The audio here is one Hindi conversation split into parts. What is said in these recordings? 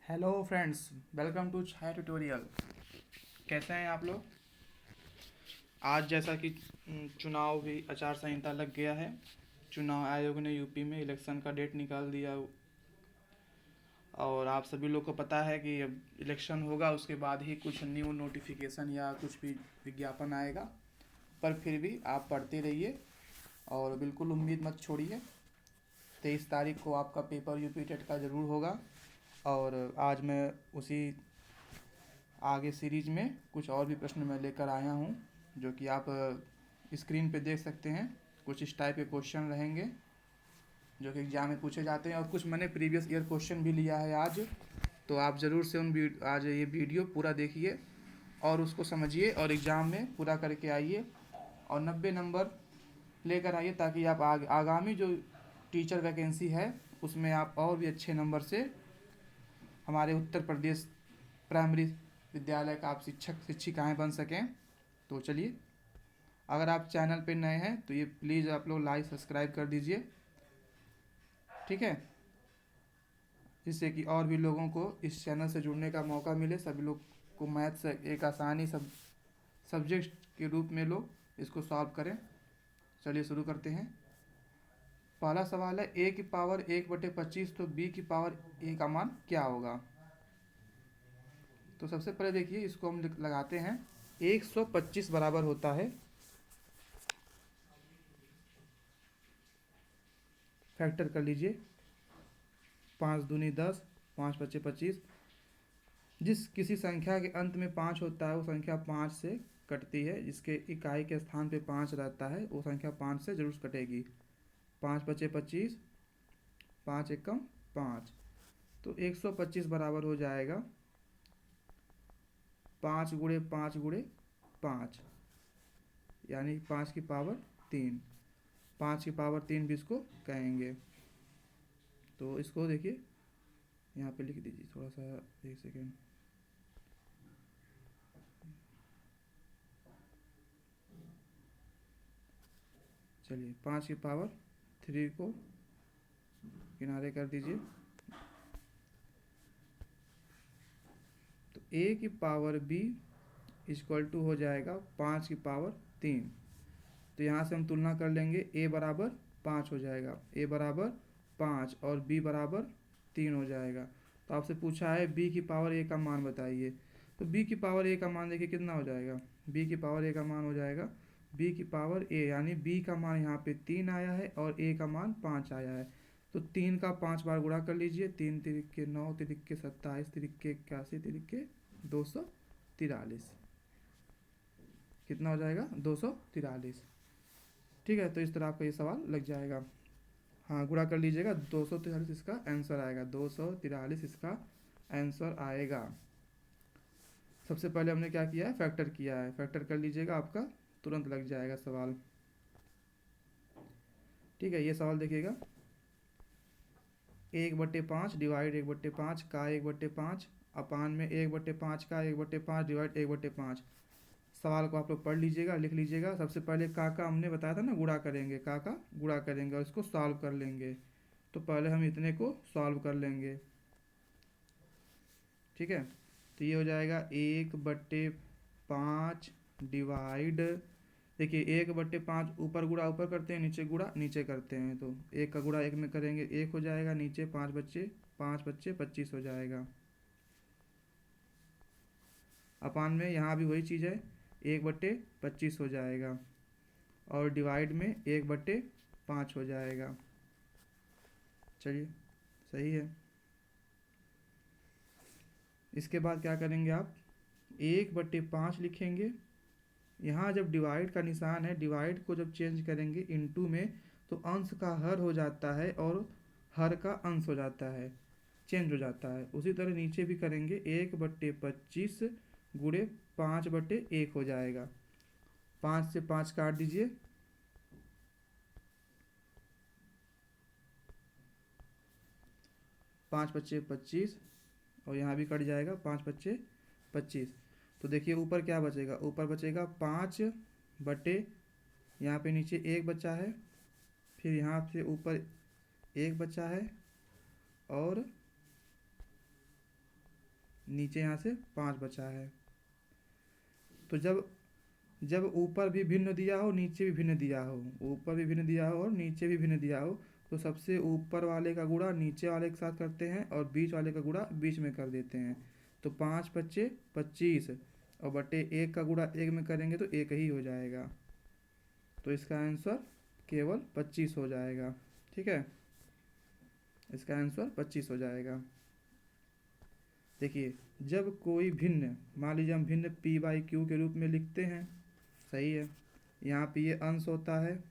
Hello friends, welcome to Chhaya tutorial. कैसे हैं आप लोग? आज जैसा कि चुनाव भी आचार संहिता लग गया है। चुनाव आयोग ने यूपी में इलेक्शन का डेट निकाल दिया और आप सभी लोग को पता है कि अब इलेक्शन होगा उसके बाद ही कुछ न्यू नोटिफिकेशन या कुछ भी विज्ञापन आएगा। पर फिर भी आप पढ़ते रहिए और बिल्कुल उम्मीद मत छोड़िए। 23 तारीख को आपका पेपर यूपी टेट का ज़रूर होगा। और आज मैं उसी आगे सीरीज में कुछ और भी प्रश्न मैं लेकर आया हूँ, जो कि आप स्क्रीन पे देख सकते हैं। कुछ इस टाइप के क्वेश्चन रहेंगे जो कि एग्जाम में पूछे जाते हैं, और कुछ मैंने प्रीवियस ईयर क्वेश्चन भी लिया है आज। तो आप ज़रूर से आज ये वीडियो पूरा देखिए और उसको समझिए और एग्ज़ाम में पूरा करके आइए और 90 नंबर लेकर आइए, ताकि आप आगामी जो टीचर वैकेंसी है उसमें आप और भी अच्छे नंबर से हमारे उत्तर प्रदेश प्राइमरी विद्यालय का आप शिक्षक शिक्षिकाएं बन सकें। तो चलिए, अगर आप चैनल पे नए हैं तो ये प्लीज़ आप लोग लाइक सब्सक्राइब कर दीजिए, ठीक है, जिससे कि और भी लोगों को इस चैनल से जुड़ने का मौका मिले। सभी लोग को मैथ्स एक आसानी सब्जेक्ट के रूप में लोग इसको सॉल्व करें। चलिए शुरू करते हैं। पहला सवाल है, ए की पावर 1/25, तो बी की पावर ए का मान क्या होगा? तो सबसे पहले देखिए, इसको हम लगाते हैं। 125 बराबर होता है, फैक्टर कर लीजिए, 5 दूनी 10, 5 पच्चे 25। जिस किसी संख्या के अंत में 5 होता है वो संख्या 5 से कटती है। जिसके इकाई के स्थान पे 5 रहता है वो संख्या 5 से जरूर कटेगी। 5 पच्चे 25, 5 एकम 5, तो 125 बराबर हो जाएगा 5 × 5 × 5, यानी 5 की पावर 3। 5 की पावर 3 भी इसको कहेंगे। तो इसको देखिए, यहाँ पे लिख दीजिए, थोड़ा सा, एक सेकेंड। चलिए, 5 की पावर 3 को किनारे कर दीजिए। तो ए की पावर बी इक्वल टू हो जाएगा 5 की पावर 3। तो यहाँ से हम तुलना कर लेंगे, ए बराबर 5 हो जाएगा, ए बराबर 5 और बी बराबर 3 हो जाएगा। तो आपसे पूछा है बी की पावर ए का मान बताइए। तो बी की पावर ए का मान देखिए कितना हो जाएगा। बी की पावर ए का मान हो जाएगा बी की पावर ए, यानी बी का मान यहाँ पे 3 आया है और ए का मान 5 आया है। तो 3 का 5 बार गुणा कर लीजिए। 3 तिरिक्के 9, तिरिक्के 27, तिरिक्के 81, तिरिक्के 243। कितना हो जाएगा? 243। ठीक है, तो इस तरह आपका ये सवाल लग जाएगा। हाँ, गुणा कर लीजिएगा, 243 इसका आंसर आएगा, 243 इसका आंसर आएगा। सबसे पहले हमने क्या किया है? फैक्टर किया है। फैक्टर कर लीजिएगा, आपका तुरंत लग जाएगा सवाल। ठीक है, ये सवाल देखिएगा, 1/5 डिवाइड 1/5 का 1/5 अपान में 1/5 का 1/5 डिवाइड 1/5। सवाल को आप लोग पढ़ लीजिएगा, लिख लीजिएगा। सबसे पहले का हमने बताया था ना, गुणा करेंगे, का गुणा करेंगे और इसको सॉल्व कर लेंगे। तो पहले हम इतने को सॉल्व कर लेंगे, ठीक है। तो ये हो जाएगा 1/5 डिवाइड, देखिए 1/5 ऊपर गुणा ऊपर करते हैं, नीचे गुणा नीचे करते हैं। तो 1 का गुणा 1 में करेंगे, 1 हो जाएगा, नीचे 5 बच्चे 25 हो जाएगा। अपान में यहाँ भी वही चीज़ है, 1/25 हो जाएगा और डिवाइड में 1/5 हो जाएगा। चलिए, सही है। इसके बाद क्या करेंगे आप? 1/5 लिखेंगे। यहाँ जब डिवाइड का निशान है, डिवाइड को जब चेंज करेंगे इनटू में, तो अंश का हर हो जाता है और हर का अंश हो जाता है, चेंज हो जाता है। उसी तरह नीचे भी करेंगे, 1/25 गुणे 5/1 हो जाएगा। 5 से 5 काट दीजिए, 5 बच्चे 25 और यहाँ भी कट जाएगा, 5 बच्चे 25। तो देखिए ऊपर क्या बचेगा? ऊपर बचेगा 5 बटे, यहाँ पे नीचे 1 बचा है, फिर यहाँ से ऊपर 1 बचा है और नीचे यहाँ से 5 बचा है। तो जब जब ऊपर भी भिन्न दिया हो, नीचे भी भिन्न दिया हो, ऊपर भी भिन्न दिया हो और नीचे भी भिन्न दिया हो, तो सबसे ऊपर वाले का गुणा नीचे वाले के साथ करते हैं और बीच वाले का गुणा बीच में कर देते हैं। तो 5 पच्चे 25 और बटे 1 का गुणा 1 में करेंगे तो 1 ही हो जाएगा। तो इसका आंसर केवल 25 हो जाएगा। ठीक है, इसका आंसर 25 हो जाएगा। देखिए, जब कोई भिन्न, मान लीजिए हम भिन्न p बाई क्यू के रूप में लिखते हैं, सही है, यहाँ पे ये अंश होता है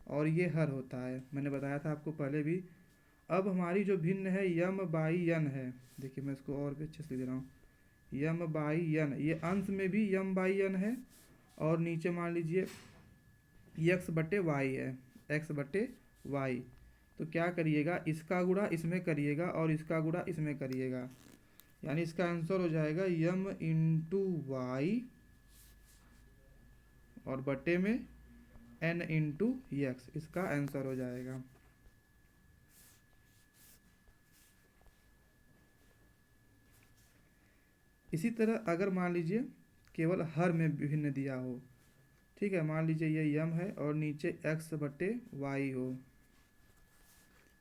और ये हर होता है, मैंने बताया था आपको पहले भी। अब हमारी जो भिन्न है यम बाई यन है, देखिए मैं इसको और भी अच्छे से लिख दे रहा हूँ, यम बाई यन, ये अंश में भी यम बाई यन है और नीचे मान लीजिए एक्स बटे वाई है, एक्स बटे वाई। तो क्या करिएगा, इसका गुणा इसमें करिएगा और इसका गुणा इसमें करिएगा, यानी इसका आंसर हो जाएगा यम इंटू वाई और बटे में एन इंटू एक्स, इसका आंसर हो जाएगा। इसी तरह अगर मान लीजिए केवल हर में भिन्न दिया हो, ठीक है, मान लीजिए ये यम है और नीचे एक्स बटे वाई हो,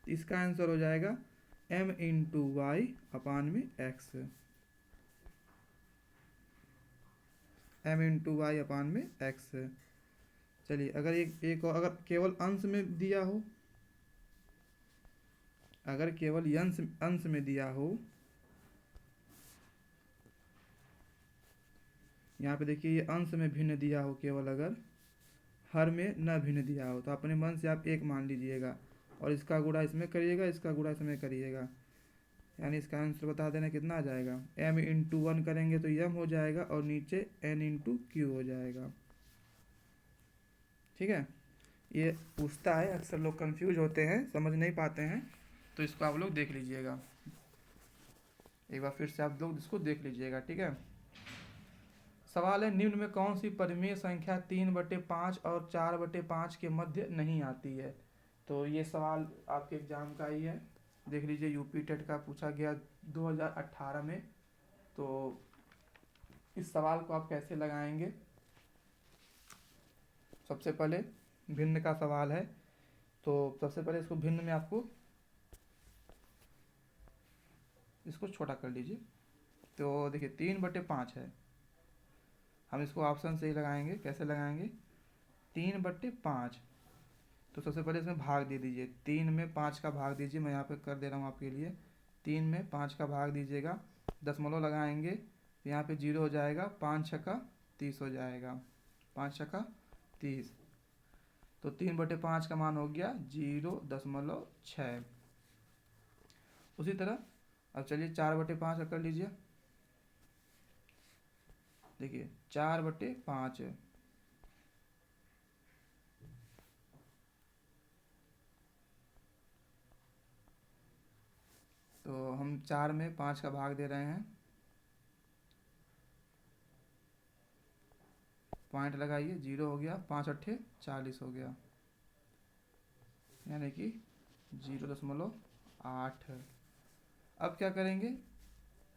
इसका आंसर हो जाएगा एम इंटू वाई अपान में एक्स, एम इंटू वाई अपान में एक्स। चलिए अगर एक और, अगर केवल अंश में दिया हो, अगर केवल अंश में दिया हो, यहाँ पे देखिए ये अंश में भिन्न दिया हो, केवल अगर हर में न भिन्न दिया हो तो अपने मन से आप 1 मान लीजिएगा और इसका गुणा इसमें करिएगा, इसका गुणा इसमें करिएगा, यानी इसका आंसर बता देना कितना आ जाएगा। m इंटू 1 करेंगे तो m हो जाएगा और नीचे n इंटू क्यू हो जाएगा। ठीक है, ये पूछता है, अक्सर लोग कंफ्यूज होते हैं, समझ नहीं पाते हैं, तो इसको आप लोग देख लीजिएगा, एक बार फिर से आप लोग इसको देख लीजिएगा। ठीक है, सवाल है, निम्न में कौन सी परिमेय संख्या 3/5 और 4/5 के मध्य नहीं आती है। तो ये सवाल आपके एग्जाम का ही है, देख लीजिए, यूपी टेट का पूछा गया 2018 में। तो इस सवाल को आप कैसे लगाएंगे, सबसे पहले भिन्न का सवाल है, तो सबसे पहले इसको भिन्न में आपको इसको छोटा कर लीजिए। तो देखिए 3/5 है, हम इसको ऑप्शन से ही लगाएंगे। कैसे लगाएंगे, 3/5, तो सबसे पहले इसमें भाग दे दीजिए, 3 में 5 का भाग दीजिए, मैं यहाँ पे कर दे रहा हूँ आपके लिए, 3 में 5 का भाग दीजिएगा, दशमलव लगाएंगे, यहाँ पे 0 हो जाएगा, 5 छक्का 30 हो जाएगा, 5 छक्का 30, तो 3/5 का मान हो गया 0.6। उसी तरह अब चलिए 4/5 कर लीजिए, देखिए 4/5, तो हम 4 में 5 का भाग दे रहे हैं, पॉइंट लगाइए, 0 हो गया, 5 अट्ठे 40 हो गया, यानी कि 0.8। अब क्या करेंगे,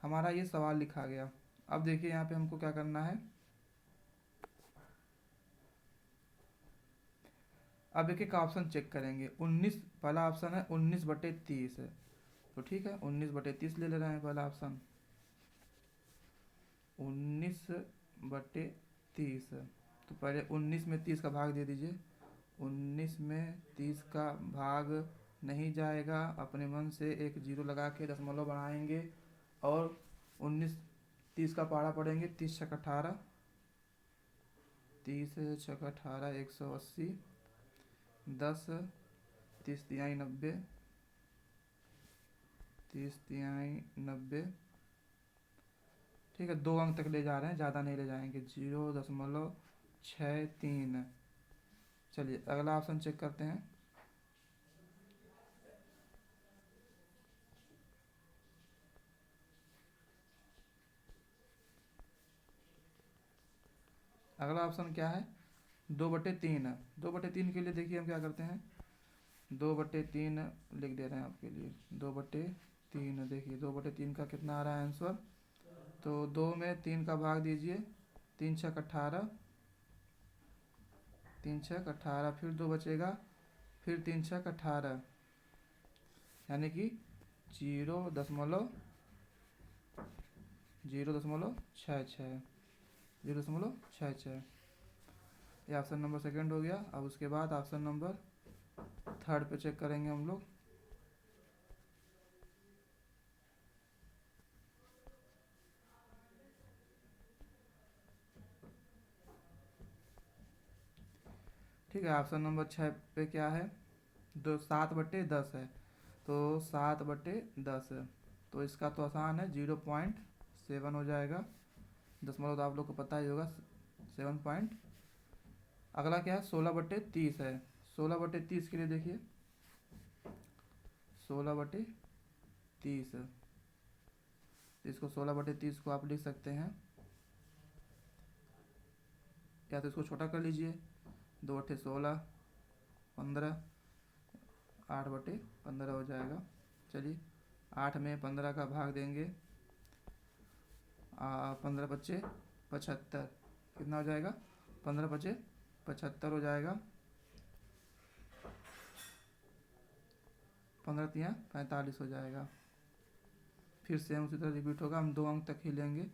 हमारा ये सवाल लिखा गया। अब देखिए यहाँ पे हमको क्या करना है, अब एक एक ऑप्शन चेक करेंगे। 19, पहला ऑप्शन है 19/30, तो ठीक है 19/30 ले रहे हैं पहला ऑप्शन, 19/30, तो पहले 19 में 30 का भाग दे दीजिए, 19 में 30 का भाग नहीं जाएगा, अपने मन से एक 0 लगा के दशमलव बढ़ाएंगे और 19 30 का पारा पढ़ेंगे, 30 छक्का 18, 30 छक्का 18 180, 10 30 तिहाई 90, 30 तिहाई 90, ठीक है, 2 अंक तक ले जा रहे हैं, ज़्यादा नहीं ले जाएंगे, 0.63। चलिए अगला ऑप्शन चेक करते हैं, अगला ऑप्शन क्या है, 2/3। 2/3 के लिए देखिए हम क्या करते हैं, 2/3 लिख दे रहे हैं आपके लिए, 2/3 3। देखिए 2/3 का कितना आ रहा है आंसर, तो 2 में 3 का भाग दीजिए, 3 छक 18, 3 छक 18, फिर 2 बचेगा, फिर 3 छक 18, यानी कि 0.66, 0.66। ये ऑप्शन नंबर सेकंड हो गया। अब उसके बाद ऑप्शन नंबर थर्ड पे चेक करेंगे हम लोग। ठीक है, ऑप्शन नंबर 6 पे क्या है, 7/10 है, तो 7/10 है, तो इसका तो आसान है, 0.7 हो जाएगा। दशमलव तो आप लोग को पता ही होगा, 7 पॉइंट। अगला क्या है, 16/30 है। 16/30 के लिए देखिए, 16/30, इसको 16/30 को आप लिख सकते हैं, या तो इसको छोटा कर लीजिए, 2/16, 15, 8/15 हो जाएगा। चलिए 8 में 15 का भाग देंगे, 15×5 = 75, कितना हो जाएगा, 15×5 = 75 हो जाएगा। 15×3 = 45 हो जाएगा। फिर सेम उसी तरह रिपीट होगा, हम 2 अंक तक ही लेंगे।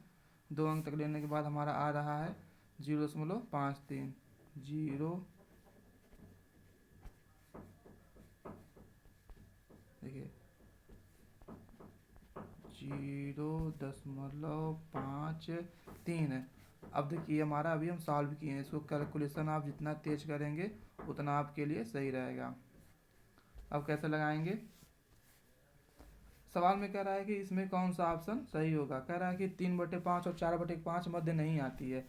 2 अंक तक लेने के बाद हमारा आ रहा है 0.53, 0, देखिए 0.53 है। अब देखिए हमारा अभी हम सॉल्व किए हैं, इसको कैलकुलेशन आप जितना तेज करेंगे उतना आपके लिए सही रहेगा। अब कैसे लगाएंगे, सवाल में कह रहा है कि इसमें कौन सा ऑप्शन सही होगा। कह रहा है कि 3/5 और 4/5 मध्य नहीं आती है,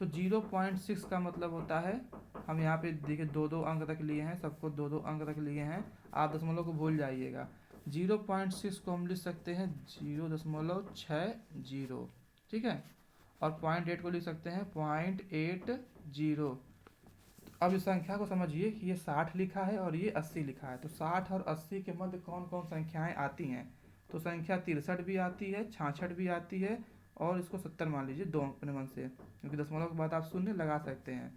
तो 0.6 का मतलब होता है, हम यहाँ पे देखिए 2-2 अंक तक लिए हैं, सबको 2-2 अंक तक लिए हैं, आप दशमलव को भूल जाइएगा। 0.6 को हम लिख सकते हैं 0.60, ठीक है, और 0.8 को लिख सकते हैं 0.80। अब इस संख्या को समझिए कि ये 60 लिखा है और ये 80 लिखा है, तो 60 और 80 के मध्य कौन कौन संख्याएं आती हैं, तो संख्या 63 भी आती है, 66 भी आती है, और इसको 70 मान लीजिए, 2 अपने मन से, क्योंकि दशमलव की बात आप शून्य लगा सकते हैं।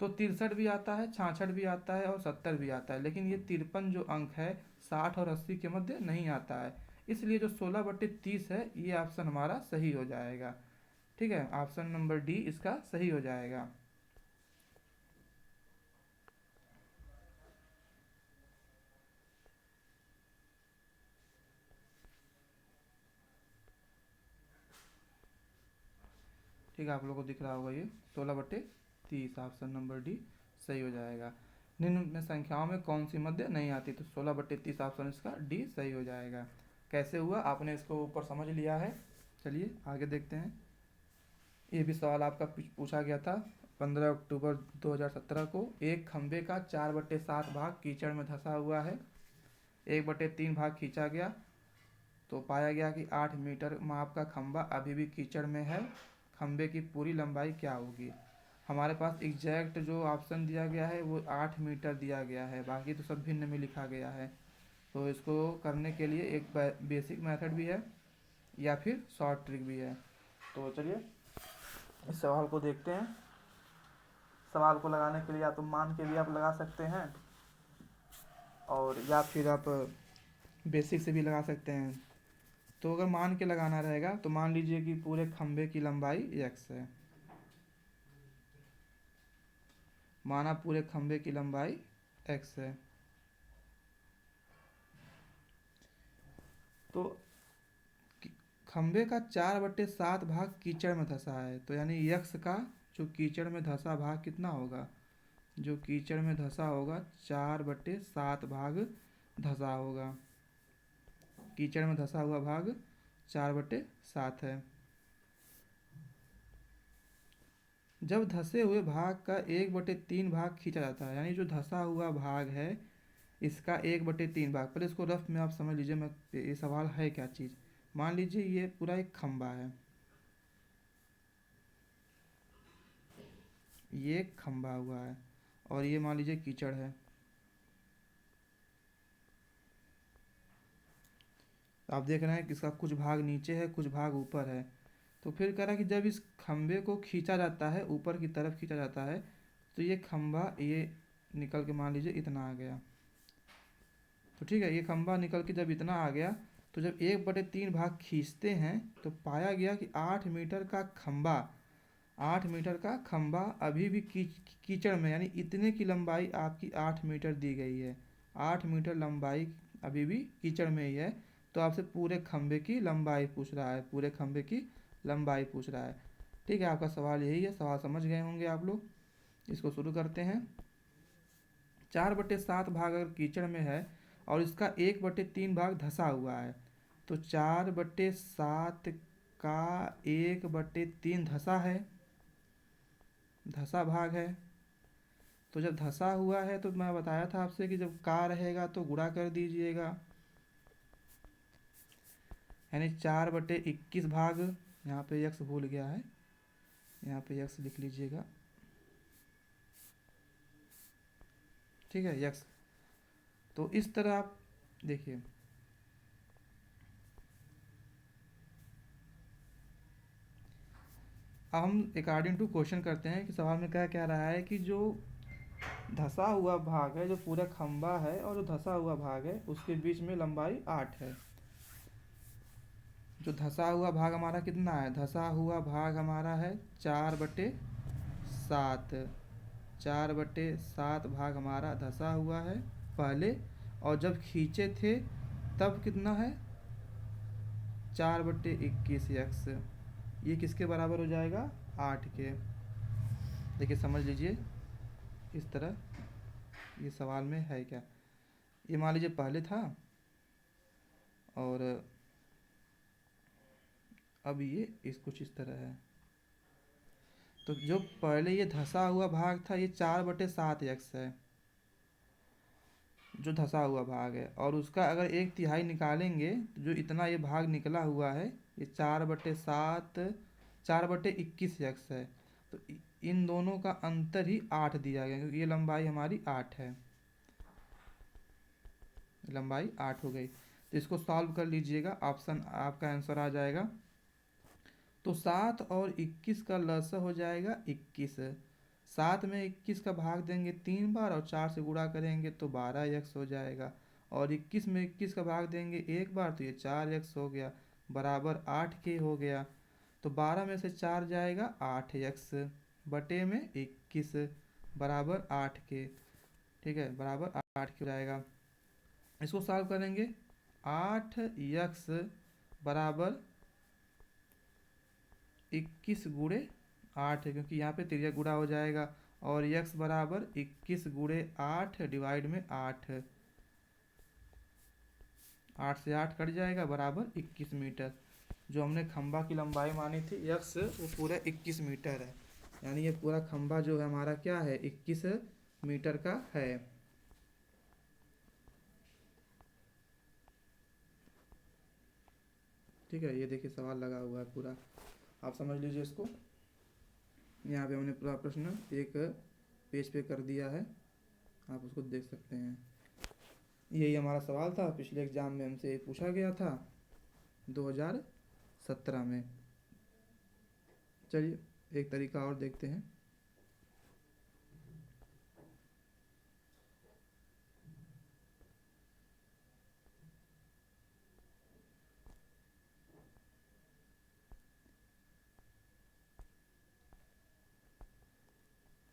तो 63 भी आता है, 66 भी आता है और 70 भी आता है, लेकिन ये 53 जो अंक है 60 और 80 के मध्य नहीं आता है, इसलिए जो 16/30 है ये ऑप्शन हमारा सही हो जाएगा। ठीक है, ऑप्शन नंबर डी इसका सही हो जाएगा। ठीक है, आप लोगों को दिख रहा होगा ये 16/30, ऑप्शन नंबर डी सही हो जाएगा। निम्न में संख्याओं में कौन सी मध्य नहीं आती, तो 16/30 ऑप्शन इसका डी सही हो जाएगा। कैसे हुआ, आपने इसको ऊपर समझ लिया है। चलिए आगे देखते हैं। ये भी सवाल आपका पूछा गया था 15 अक्टूबर 2017 को। एक खंबे का 4/7 भाग कीचड़ में धंसा हुआ है, 1/3 भाग खींचा गया, तो पाया गया कि 8 मीटर माप का खंबा अभी भी कीचड़ में है, खंबे की पूरी लंबाई क्या होगी। हमारे पास एग्जैक्ट जो ऑप्शन दिया गया है वो 8 मीटर दिया गया है, बाकी तो सब भिन्न में लिखा गया है। तो इसको करने के लिए एक बेसिक मेथड भी है या फिर शॉर्ट ट्रिक भी है। तो चलिए इस सवाल को देखते हैं। सवाल को लगाने के लिए या तो मान के भी आप लगा सकते हैं, और या फिर आप बेसिक से भी लगा सकते हैं। तो अगर मान के लगाना रहेगा तो मान लीजिए कि पूरे खंबे की लंबाई x है, माना पूरे खंबे की लंबाई x है, तो खंबे का 4/7 भाग कीचड़ में धंसा है, तो यानी x का जो कीचड़ में धंसा भाग कितना होगा, जो कीचड़ में धंसा होगा 4/7 भाग धंसा होगा, कीचड़ में धंसा हुआ भाग 4/7 है। जब धंसे हुए भाग का 1/3 भाग खींचा जाता है, यानी जो धंसा हुआ भाग है इसका 1/3 भाग, पहले इसको रफ में आप समझ लीजिए मैं ये सवाल है क्या चीज़। मान लीजिए ये पूरा एक खंबा है, ये खंबा हुआ है, और ये मान लीजिए कीचड़ है। आप देख रहे हैं कि इसका कुछ भाग नीचे है, कुछ भाग ऊपर है। तो फिर कह रहा है कि जब इस खंभे को खींचा जाता है, ऊपर की तरफ खींचा जाता है, तो ये खंभा ये निकल के मान लीजिए इतना आ गया। तो ठीक है, ये खंभा निकल के जब इतना आ गया, तो जब 1/3 भाग खींचते हैं तो पाया गया कि 8 मीटर का खंभा, 8 मीटर का खंभा अभी भी कीचड़ में, यानी इतने की लंबाई आपकी 8 मीटर दी गई है। 8 मीटर लंबाई अभी भी कीचड़ में ही है। तो आपसे पूरे खंभे की लंबाई पूछ रहा है, पूरे खंभे की लंबाई पूछ रहा है। ठीक है, आपका सवाल यही है, सवाल समझ गए होंगे आप लोग। इसको शुरू करते हैं। 4/7 भाग अगर कीचड़ में है और इसका 1/3 भाग धंसा हुआ है, तो 4/7 का 1/3 धंसा है, धंसा भाग है। तो जब धंसा हुआ है तो मैं बताया था आपसे कि जब का रहेगा तो गुणा कर दीजिएगा, यानी 4/21 भाग, यहाँ पे यक्स भूल गया है, यहाँ पे यक्स लिख लीजिएगा। ठीक है, यक्स। तो इस तरह आप देखिए, अब हम अकॉर्डिंग टू क्वेश्चन करते हैं कि सवाल में क्या कह रहा है कि जो धंसा हुआ भाग है, जो पूरा खंभा है और जो धंसा हुआ भाग है, उसके बीच में लंबाई 8 है। जो धंसा हुआ भाग हमारा कितना है? धंसा हुआ भाग हमारा है 4/7। 4/7 भाग हमारा धंसा हुआ है पहले, और जब खींचे थे तब कितना है? 4/21 यक्स। ये किसके बराबर हो जाएगा? 8 के। देखिए समझ लीजिए, इस तरह ये सवाल में है क्या। ये मान लीजिए पहले था और अब ये कुछ इस तरह है। तो जो पहले ये धंसा हुआ भाग था, ये 4/7 यक्स है, जो धंसा हुआ भाग है। और उसका अगर 1/3 निकालेंगे तो जो इतना ये भाग निकला हुआ है, ये 4/7 4/21 यक्स है। तो इन दोनों का अंतर ही 8 दिया गया, क्योंकि ये लंबाई हमारी 8 है, लंबाई 8 हो गई। तो इसको सॉल्व कर लीजिएगा, ऑप्शन आपका आंसर आ जाएगा। तो 7 और 21 का लसा हो जाएगा 21। 7 में 21 का भाग देंगे 3 बार और 4 से गुणा करेंगे तो 12 यक्स हो जाएगा। और 21 में 21 का भाग देंगे 1 बार तो ये 4 यक्स हो गया, बराबर 8 के हो गया। तो 12 में से 4 जाएगा 8 यक्स बटे में 21 बराबर 8 के। ठीक है, बराबर 8 के हो जाएगा। इसको सॉल्व करेंगे, 8 यक्स बराबर 21 गुणे 8 है, क्योंकि यहाँ पे तिर्यक गुणा हो जाएगा। और यक्स बराबर 21 गुणे 8 डिवाइड में 8, 8 से 8 कट जाएगा, बराबर 21 मीटर। जो हमने खंभा की लंबाई मानी थी यक्स, वो पूरा 21 मीटर है। यानी ये पूरा खंभा जो है हमारा क्या है? 21 मीटर का है। ठीक है, ये देखिए सवाल लगा हुआ है पूरा, आप समझ लीजिए इसको। यहाँ पे हमने पूरा प्रश्न एक पेज पे कर दिया है, आप उसको देख सकते हैं। यही हमारा सवाल था, पिछले एग्जाम में हमसे पूछा गया था 2017 में। चलिए एक तरीका और देखते हैं।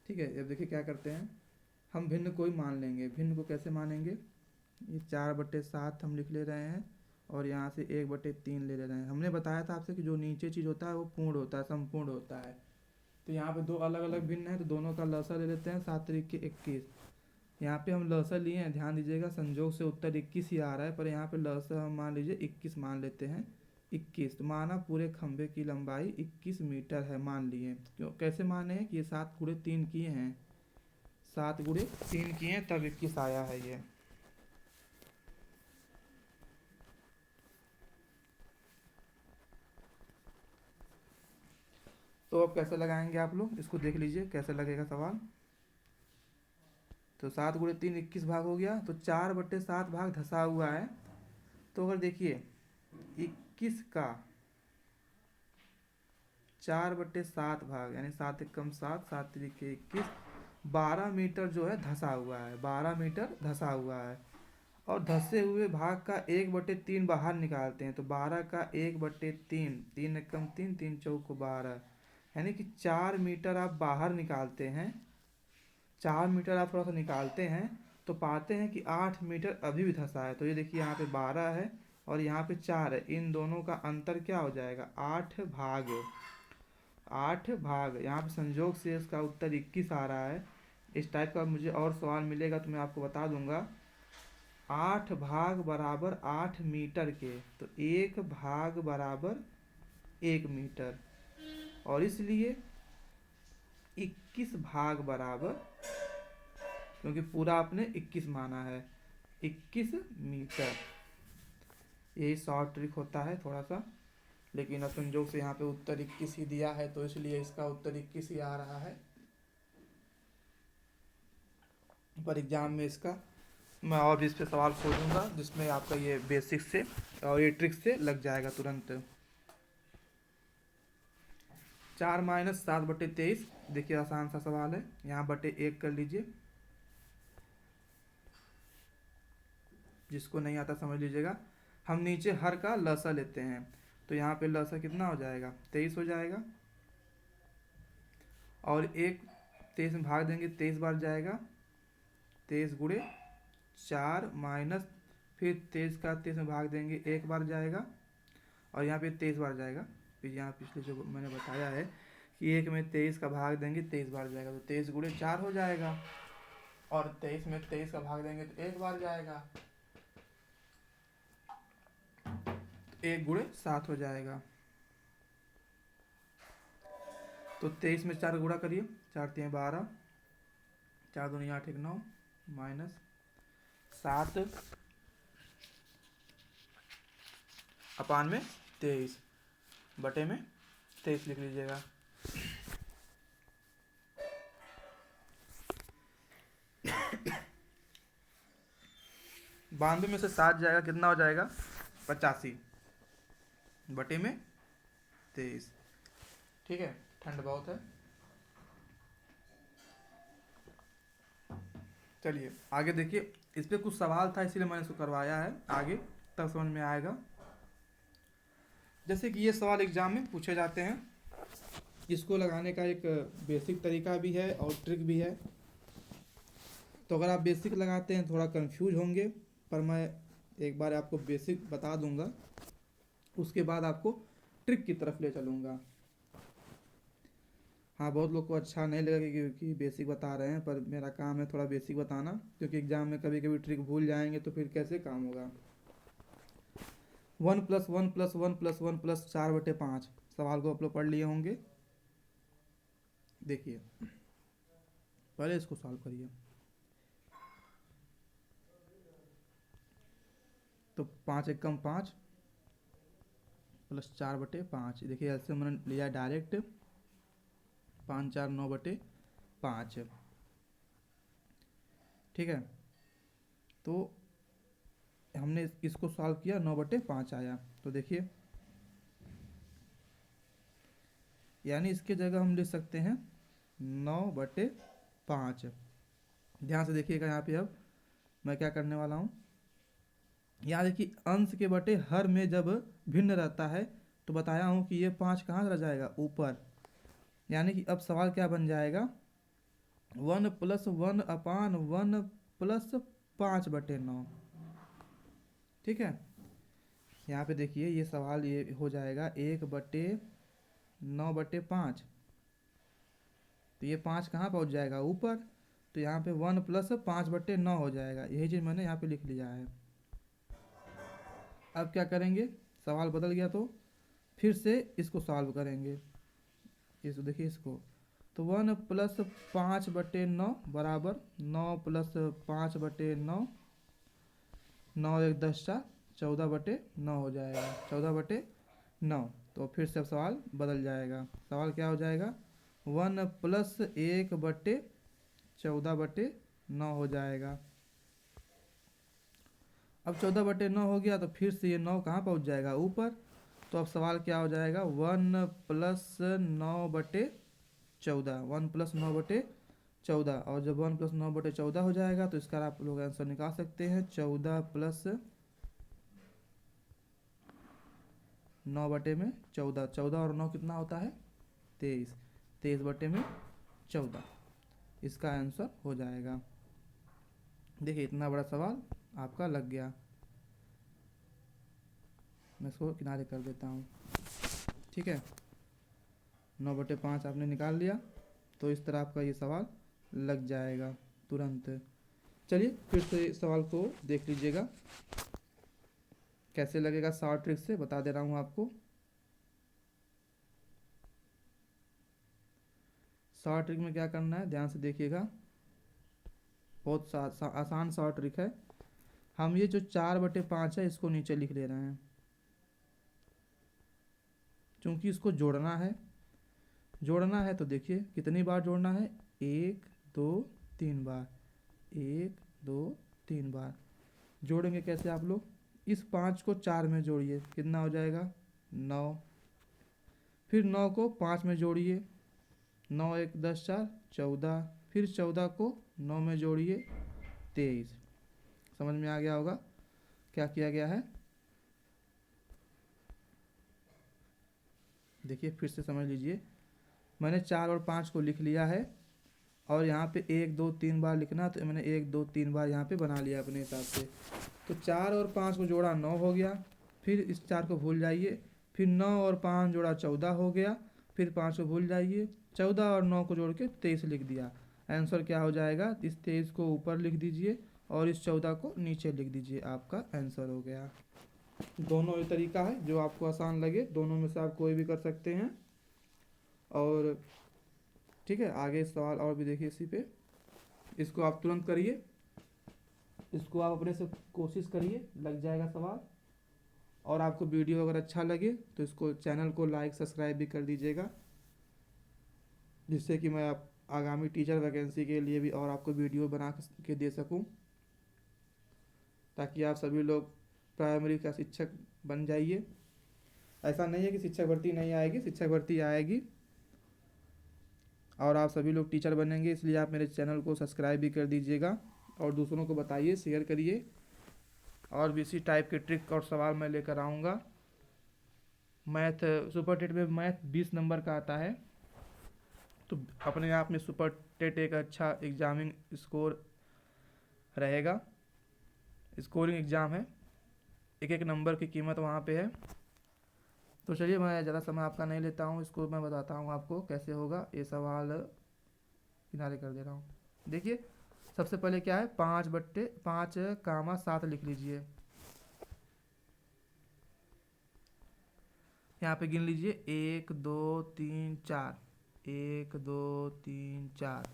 ठीक है, अब देखिए क्या करते हैं। हम भिन्न कोई मान लेंगे। भिन्न को कैसे मानेंगे? ये 4/7 हम लिख ले रहे हैं और यहाँ से 1/3 ले रहे हैं। हमने बताया था आपसे कि जो नीचे चीज़ होता है वो पूर्ण होता है, संपूर्ण होता है। तो यहाँ पे दो अलग अलग भिन्न है, तो दोनों का लसा ले लेते हैं। 7 तरीके 21। यहाँ पे हम लसा लिए हैं, ध्यान दीजिएगा, संजोग से उत्तर 21 ही आ रहा है, पर यहाँ पे लसा हम मान लीजिए 21 मान लेते हैं। 21 तो माना पूरे खंभे की लंबाई 21 मीटर है, मान लिए। क्यों, कैसे माने हैं कि ये 7 × 3 किए हैं, 7 × 3 किए हैं, तब 21 आया है ये। तो अब कैसे लगाएंगे आप लोग, इसको देख लीजिए कैसे लगेगा सवाल। तो 7 × 3 21 भाग हो गया, तो 4/7 भाग धंसा हुआ है। तो अगर देखिए 21 का 4/7 भाग, यानी 7 एकम 7, 7 तिरिके 21, 12 मीटर जो है धंसा हुआ है, 12 मीटर धंसा हुआ है। और धंसे हुए भाग का 1/3 बाहर निकालते हैं, तो 12 का 1/3, 3 एकम 3, 3 चौको 12, यानी कि 4 मीटर आप बाहर निकालते हैं। 4 मीटर आप थोड़ा सा निकालते हैं तो पाते हैं कि 8 मीटर अभी भी धंसा है। तो ये देखिए यहाँ पे 12 है और यहाँ पे 4 है, इन दोनों का अंतर क्या हो जाएगा, 8 भाग। 8 भाग, यहाँ पे संजोग से इसका उत्तर 21 आ रहा है। इस टाइप का मुझे और सवाल मिलेगा तो मैं आपको बता दूंगा। 8 भाग बराबर 8 मीटर के, तो 1 भाग बराबर 1 मीटर, और इसलिए 21 भाग बराबर, क्योंकि पूरा आपने 21 माना है, 21 मीटर। यही शॉर्ट ट्रिक होता है थोड़ा सा, लेकिन संजोग से यहाँ पे उत्तर 21 ही दिया है तो इसलिए इसका उत्तर 21 ही आ रहा है। पर एग्जाम में इसका मैं और भी इस पे सवाल खोजूंगा जिसमें आपका ये बेसिक से और ये ट्रिक से लग जाएगा तुरंत। 4 - 7/23, देखिए आसान सा सवाल है, यहाँ बटे 1 कर लीजिए, जिसको नहीं आता समझ लीजिएगा। हम नीचे हर का लसा लेते हैं, तो यहाँ पे लसा कितना हो जाएगा, 23 हो जाएगा, और 1 23 में भाग देंगे 23 बार जाएगा, 23 गुणे 4 माइनस फिर 23 का 23 में भाग देंगे 1 बार जाएगा, और यहाँ पे 23 बार जाएगा। फिर यहाँ पिछले जो मैंने बताया है कि 1 में 23 का भाग देंगे 23 बार जाएगा, तो 23 गुणे 4 हो जाएगा, और 23 में 23 का भाग देंगे तो 1 बार जाएगा, 1 गुणे 7 हो जाएगा। तो 23 में 4 गुणा करिए, 4 × 3 = 12, 4 × 2 = 8, 1 9, माइनस 7 अपान में 23 बटे में 23 लिख लीजिएगा। बानवे में से 7 जाएगा, कितना हो जाएगा, 85 बटे में 23। ठीक है, ठंड बहुत है। चलिए आगे देखिए, इस पे कुछ सवाल था इसीलिए मैंने इसको करवाया है, आगे तब समझ में आएगा। जैसे कि ये सवाल एग्जाम में पूछे जाते हैं, इसको लगाने का एक बेसिक तरीका भी है और ट्रिक भी है। तो अगर आप बेसिक लगाते हैं थोड़ा कंफ्यूज होंगे, पर मैं एक बार आपको बेसिक बता दूंगा, उसके बाद आपको ट्रिक की तरफ ले चलूँगा। हाँ, बहुत लोग को अच्छा नहीं लगेगा क्योंकि बेसिक बता रहे हैं, पर मेरा काम है थोड़ा बेसिक बताना, क्योंकि एग्जाम में कभी कभी ट्रिक भूल जाएंगे तो फिर कैसे काम होगा। 1 + 1 + 1 + 1 + 4/5, सवाल को आप लोग पढ़ लिए होंगे। देखिए पहले इसको सॉल्व करिए। तो 5 एकम 5 + 4/5, देखिए ऐसे मैंने लिया डायरेक्ट, 5 4 9/5। ठीक है, तो हमने इसको सॉल्व किया, 9/5 आया। तो देखिए, यानी इसके जगह हम लिख सकते हैं 9/5। ध्यान से देखिएगा यहाँ पे, अब मैं क्या करने वाला हूँ, यहाँ देखिए अंश के बटे हर में जब भिन्न रहता है तो बताया हूँ कि ये 5 कहाँ चला जाएगा, ऊपर। यानी कि अब सवाल क्या बन जाएगा, 1 + 1 अपान 1 + 5/9। ठीक है, यहाँ पे देखिए ये सवाल ये हो जाएगा 1/9/5, तो ये 5 कहाँ पहुँच जाएगा, ऊपर। तो यहाँ पे 1 + 5/9 हो जाएगा, यही चीज़ मैंने यहाँ पे लिख लिया है। अब क्या करेंगे, सवाल बदल गया तो फिर से इसको सॉल्व करेंगे। इसको देखिए, इसको तो 1 + 5/9 बराबर 9 + 5/9, 9 1 10 4, 14/9 हो जाएगा, 14/9। तो फिर से अब सवाल बदल जाएगा, सवाल क्या हो जाएगा, 1 + 1/14/9 हो जाएगा। अब 14/9 हो गया तो फिर से ये 9 कहाँ पहुँच जाएगा, ऊपर। तो अब सवाल क्या हो जाएगा, 1+9/14, 1+9/14। और जब 1+9/14 हो जाएगा तो इसका आप लोग आंसर निकाल सकते हैं, 14+9/14। 14 और 9 कितना होता है, 23। 23/14 इसका आंसर हो जाएगा। देखिए इतना बड़ा सवाल आपका लग गया। मैं इसको किनारे कर देता हूँ, ठीक है। 9/5 आपने निकाल लिया, तो इस तरह आपका ये सवाल लग जाएगा तुरंत। चलिए फिर से सवाल को देख लीजिएगा, कैसे लगेगा शॉर्ट ट्रिक से बता दे रहा हूँ आपको। शॉर्ट ट्रिक में क्या करना है, ध्यान से देखिएगा, बहुत आसान शॉर्ट ट्रिक है। हम ये जो 4/5 है इसको नीचे लिख ले रहे हैं, क्योंकि इसको जोड़ना है। तो देखिए कितनी बार जोड़ना है, 1 2 3 बार, 1 2 3 बार। जोड़ेंगे कैसे आप लोग, इस 5 को 4 में जोड़िए, कितना हो जाएगा, 9। फिर 9 को 5 में जोड़िए, 9 1 10 4 14। फिर 14 को 9 में जोड़िए, 23। समझ में आ गया होगा क्या किया गया है। देखिए फिर से समझ लीजिए, मैंने 4 और 5 को लिख लिया है, और यहाँ पे 1 2 3 बार लिखना, तो मैंने 1 2 3 बार यहाँ पे बना लिया अपने हिसाब से। तो 4 और 5 को जोड़ा 9 हो गया, फिर इस 4 को भूल जाइए, फिर 9 और 5 जोड़ा 14 हो गया, फिर 5 को भूल जाइए, 14 और 9 को जोड़ के 23 लिख दिया। आंसर क्या हो जाएगा, इस 23 को ऊपर लिख दीजिए और इस 14 को नीचे लिख दीजिए, आपका आंसर हो गया। दोनों ये तरीका है जो आपको आसान लगे, दोनों में से आप कोई भी कर सकते हैं। और ठीक है, आगे सवाल और भी देखिए इसी पे, इसको आप तुरंत करिए, इसको आप अपने से कोशिश करिए, लग जाएगा सवाल। और आपको वीडियो अगर अच्छा लगे तो इसको चैनल को लाइक सब्सक्राइब भी कर दीजिएगा, जिससे कि मैं आप आगामी टीचर वैकेंसी के लिए भी और आपको वीडियो बना के दे सकूं, ताकि आप सभी लोग प्राइमरी का शिक्षक बन जाइए। ऐसा नहीं है कि शिक्षक भर्ती नहीं आएगी, शिक्षक भर्ती आएगी और आप सभी लोग टीचर बनेंगे। इसलिए आप मेरे चैनल को सब्सक्राइब भी कर दीजिएगा और दूसरों को बताइए, शेयर करिए। और भी इसी टाइप के ट्रिक और सवाल मैं लेकर आऊँगा। मैथ सुपर टेट में मैथ 20 नंबर का आता है, तो अपने आप में सुपर टेट एक अच्छा एग्जामिंग स्कोर रहेगा। स्कोरिंग एग्ज़ाम है, एक एक नंबर की कीमत वहाँ पे है। तो चलिए मैं ज़्यादा समय आपका नहीं लेता हूँ, इसको मैं बताता हूँ आपको कैसे होगा। ये सवाल किनारे कर दे रहा हूँ। देखिए सबसे पहले क्या है, 5/5, 7 लिख लीजिए। यहाँ पे गिन लीजिए, 1 2 3 4, 1 2 3 4।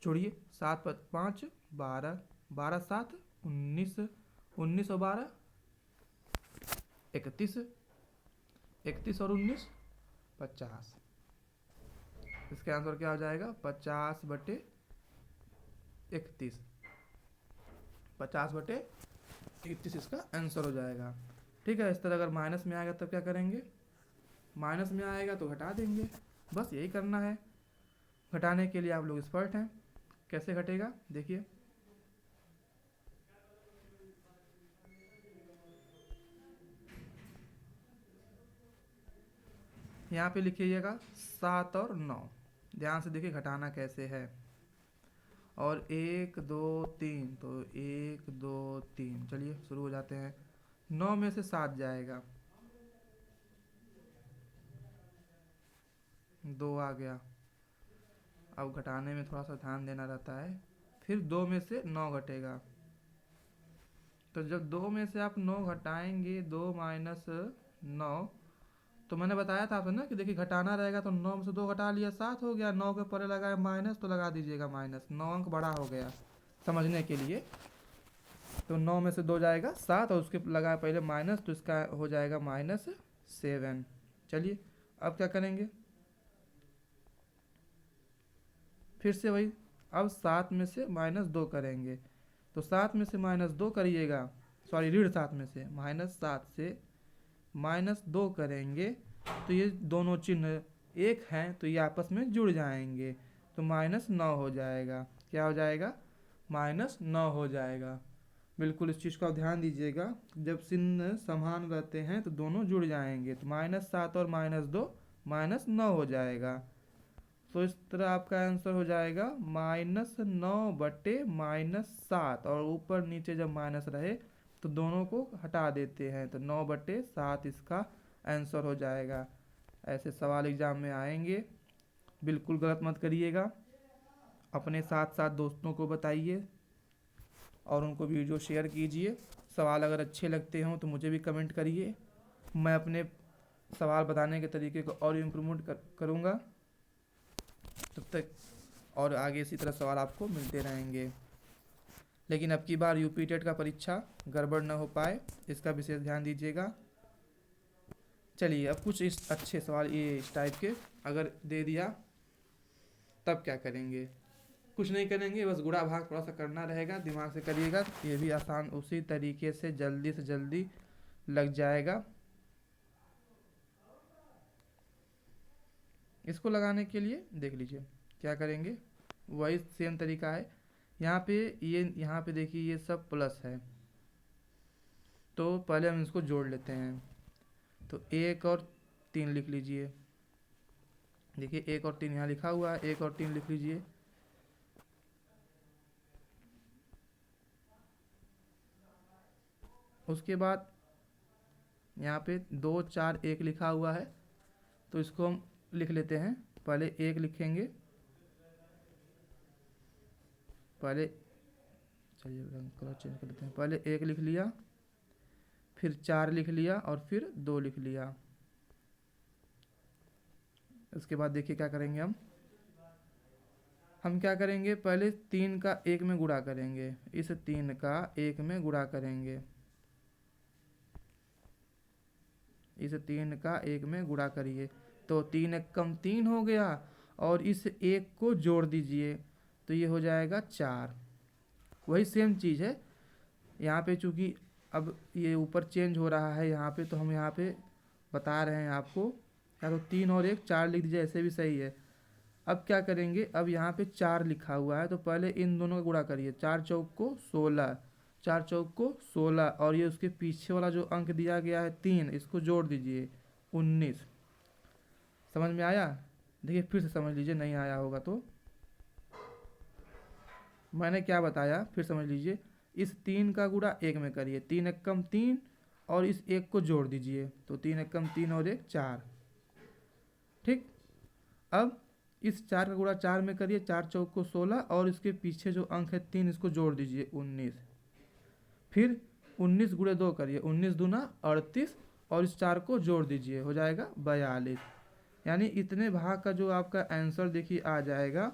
छोड़िए, 7 5 12, 12 7 19, 19 और 12 31, 31 और 19 50। इसका आंसर क्या हो जाएगा, 50/31, 50/31 इसका आंसर हो जाएगा। ठीक है, इस तरह अगर माइनस में आएगा तब क्या करेंगे, माइनस में आएगा तो घटा देंगे, बस यही करना है। घटाने के लिए आप लोग एक्सपर्ट हैं, कैसे घटेगा देखिए। यहाँ पे लिखिएगा 7 और 9, ध्यान से देखिए घटाना कैसे है। और 1 2 3, तो 1 2 3, चलिए शुरू हो जाते हैं। 9 में से 7 जाएगा, 2 आ गया। अब घटाने में थोड़ा सा ध्यान देना रहता है। फिर 2 में से 9 घटेगा, तो जब 2 में से आप 9 घटाएंगे, 2 माइनस 9, तो मैंने बताया था आपसे ना कि देखिए घटाना रहेगा, तो 9 में से 2 घटा लिया, 7 हो गया। 9 के परे लगाए माइनस, तो लगा दीजिएगा माइनस, 9 अंक बड़ा हो गया समझने के लिए। तो 9 में से 2 जाएगा 7 और उसके लगाए पहले माइनस, तो इसका हो जाएगा -7। चलिए अब क्या करेंगे, फिर से वही, अब 7 में से -2 करेंगे। तो 7 में से -2 करिएगा, सॉरी ऋण 7 में से -7 से -2 करेंगे तो ये दोनों चिन्ह एक हैं तो ये आपस में जुड़ जाएंगे, तो -9 हो जाएगा। क्या हो जाएगा? -9 हो जाएगा। बिल्कुल इस चीज़ को आप ध्यान दीजिएगा, जब चिन्ह समान रहते हैं तो दोनों जुड़ जाएंगे, तो -7 और -2 -9 हो जाएगा। तो इस तरह आपका आंसर हो जाएगा -9 बटे -7, और ऊपर नीचे जब माइनस रहे तो दोनों को हटा देते हैं, तो 9 बटे 7 इसका आंसर हो जाएगा। ऐसे सवाल एग्जाम में आएंगे, बिल्कुल गलत मत करिएगा। अपने साथ साथ दोस्तों को बताइए और उनको वीडियो शेयर कीजिए। सवाल अगर अच्छे लगते हों तो मुझे भी कमेंट करिए, मैं अपने सवाल बताने के तरीके को और इम्प्रूवमेंट करूँगा। तब तक और आगे इसी तरह सवाल आपको मिलते रहेंगे, लेकिन अब की बार यूपी टेट का परीक्षा गड़बड़ न हो पाए, इसका विशेष ध्यान दीजिएगा। चलिए अब कुछ इस अच्छे सवाल ये इस टाइप के अगर दे दिया तब क्या करेंगे? कुछ नहीं करेंगे, बस गुणा भाग थोड़ा सा करना रहेगा, दिमाग से करिएगा, ये भी आसान उसी तरीके से जल्दी लग जाएगा। इसको लगाने के लिए देख लीजिए क्या करेंगे, वही सेम तरीका है। यहाँ पे देखिए ये सब प्लस है, तो पहले हम इसको जोड़ लेते हैं। तो 1 और 3 लिख लीजिए। देखिए 1 और 3 यहाँ लिखा हुआ है, 1 और 3 लिख लीजिए। उसके बाद यहाँ पे 2 4 1 लिखा हुआ है, तो इसको हम लिख लेते हैं। पहले 1 लिखेंगे, पहले चलिए कलर चेंज कर लेते हैं। पहले 1 लिख लिया, फिर 4 लिख लिया और फिर 2 लिख लिया। उसके बाद देखिए क्या करेंगे हम क्या करेंगे, पहले 3 का 1 में गुणा करेंगे, इस 3 का 1 में गुणा करेंगे, इस 3 का 1 में गुणा करिए, तो 3 एक कम 3 हो गया, और इस 1 को जोड़ दीजिए तो ये हो जाएगा 4। वही सेम चीज़ है यहाँ पे, चूँकि अब ये ऊपर चेंज हो रहा है यहाँ पे, तो हम यहाँ पे बता रहे हैं आपको, या तो 3 और 1 4 लिख दीजिए, ऐसे भी सही है। अब क्या करेंगे, अब यहाँ पे 4 लिखा हुआ है तो पहले इन दोनों का गुणा करिए, 4 चौक को 16, 4 चौक को 16, और ये उसके पीछे वाला जो अंक दिया गया है 3, इसको जोड़ दीजिए 19। समझ में आया? देखिए फिर से समझ लीजिए, नहीं आया होगा तो मैंने क्या बताया फिर समझ लीजिए। इस 3 का गुणा 1 में करिए, 3 एक कम 3, और इस 1 को जोड़ दीजिए, तो 3 एक कम 3 और 1 4। ठीक, अब इस 4 का गुणा 4 में करिए, 4 चौक को 16, और इसके पीछे जो अंक है 3, इसको जोड़ दीजिए 19। फिर 19 गुणे 2 करिए, 19 दूना 38, और इस 4 को जोड़ दीजिए, हो जाएगा 42। यानी इतने भाग का जो आपका आंसर देखिए आ जाएगा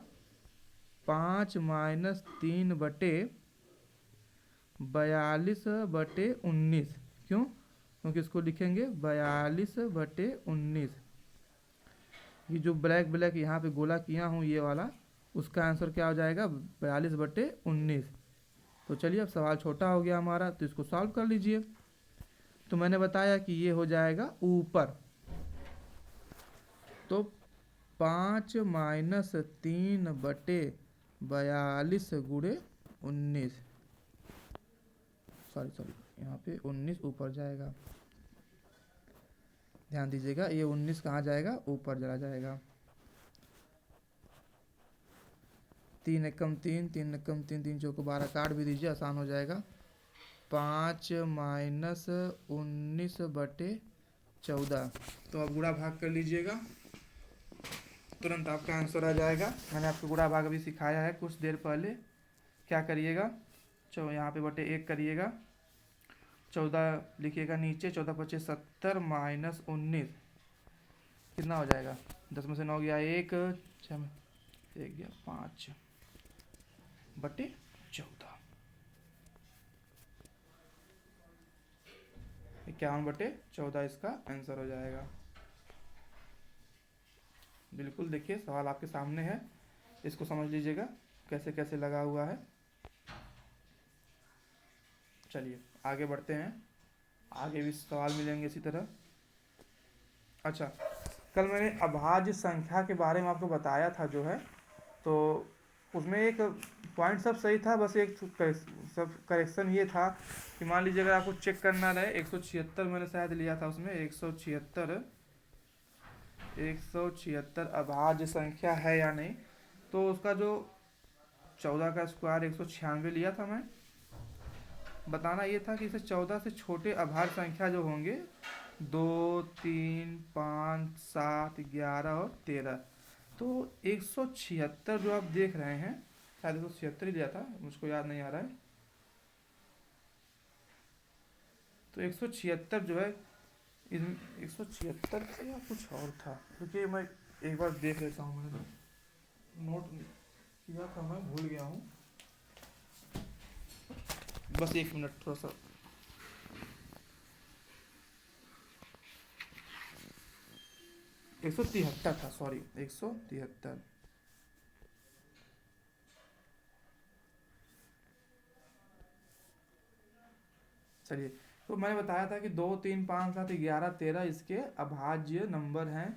5 - 3 बटे 42 बटे 19। क्यों? क्योंकि इसको लिखेंगे 42 बटे 19। ये जो ब्लैक यहाँ पे गोला किया हूँ ये वाला, उसका आंसर क्या हो जाएगा 42 बटे 19। तो चलिए अब सवाल छोटा हो गया हमारा, तो इसको सॉल्व कर लीजिए। तो मैंने बताया कि ये हो जाएगा ऊपर, तो 5 - 3 बटे 42 गुणे 19, सॉरी यहाँ पे 19 ऊपर जाएगा, ध्यान दीजिएगा, ये 19 कहाँ जाएगा, ऊपर चला जाएगा। 3 एकम 3, 3 एकम 3, 3 चौको 12, काट भी दीजिए, आसान हो जाएगा। 5 - 19 बटे 14, तो आप गुणा भाग कर लीजिएगा, तुरंत आपका आंसर आ जाएगा। मैंने आपको गुणा भाग अभी सिखाया है कुछ देर पहले। क्या करिएगा, यहाँ पे बटे 1 करिएगा, 14 लिखिएगा नीचे, 14 × 5 = 70 - 19 कितना हो जाएगा, 10 में से 9 गया 1, 6 में 1 गया 5 बटे 14, 51 बटे 14 इसका आंसर हो जाएगा। बिल्कुल देखिए सवाल आपके सामने है, इसको समझ लीजिएगा कैसे कैसे लगा हुआ है। चलिए आगे बढ़ते हैं, आगे भी सवाल मिलेंगे इसी तरह। अच्छा, कल मैंने अभाज्य संख्या के बारे में आपको बताया था जो है, तो उसमें एक पॉइंट सब सही था, बस एक सब करेक्शन ये था कि मान लीजिए अगर आपको चेक करना रहे 176 मैंने शायद लिया था उसमें, 176 अभाज्य संख्या है या नहीं, तो उसका जो 14 का स्क्वायर 196 लिया था मैं, बताना ये था कि इसे 14 से छोटे अभाज्य संख्या जो होंगे 2, 3, 5, 7, 11 और 13, तो 176 जो आप देख रहे हैं, शायद 176 ही लिया था, मुझको याद नहीं आ रहा है, तो 176 जो है, 176 थे या कुछ और था, क्योंकि मैं एक बार देख लेता हूँ, मैंने नोट किया था, मैं भूल गया हूँ, बस एक मिनट थोड़ा सा। 173 था, सॉरी 173। चलिए, तो मैंने बताया था कि 2, 3, 5, 7, 11, 13 इसके अभाज्य नंबर हैं।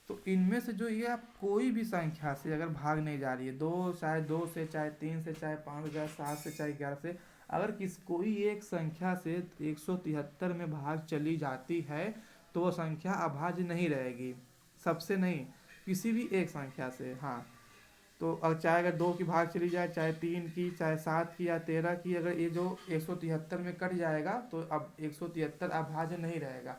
तो इनमें से जो ये आप कोई भी संख्या से अगर भाग नहीं जा रही है, चाहे 2 से, चाहे 3 से, चाहे 5 से, चाहे 7 से, चाहे 11 से, अगर कोई एक संख्या से 173 में भाग चली जाती है तो वो संख्या अभाज्य नहीं रहेगी, सबसे नहीं, किसी भी एक संख्या से। हाँ, तो अब चाहे अगर 2 की भाग चली जाए, चाहे 3 की, चाहे 7 की या 13 की, अगर ये जो 173 में कट जाएगा तो अब 173 अभाज्य नहीं रहेगा।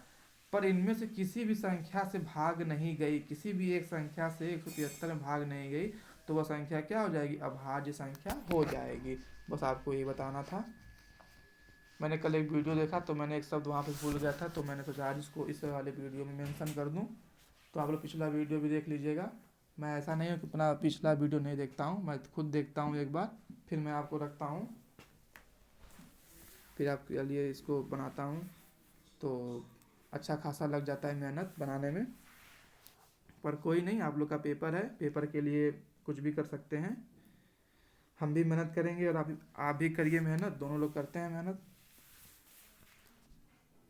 पर इनमें से किसी भी संख्या से भाग नहीं गई, किसी भी एक संख्या से 173 में भाग नहीं गई, तो वह संख्या क्या हो जाएगी, अभाज्य संख्या हो जाएगी। बस आपको ये बताना था। मैंने कल एक वीडियो देखा तो मैंने एक शब्द वहाँ पे भूल गया था, तो मैंने सोचा आज इसको इस वाले वीडियो में मेंशन कर दूँ, तो आप लोग पिछला वीडियो भी देख लीजिएगा। मैं ऐसा नहीं हूँ कि अपना पिछला वीडियो नहीं देखता हूँ, मैं खुद देखता हूँ एक बार, फिर मैं आपको रखता हूँ, फिर आपके लिए इसको बनाता हूँ, तो अच्छा खासा लग जाता है मेहनत बनाने में। पर कोई नहीं, आप लोग का पेपर है, पेपर के लिए कुछ भी कर सकते हैं, हम भी मेहनत करेंगे और आप भी करिए मेहनत, दोनों लोग करते हैं मेहनत।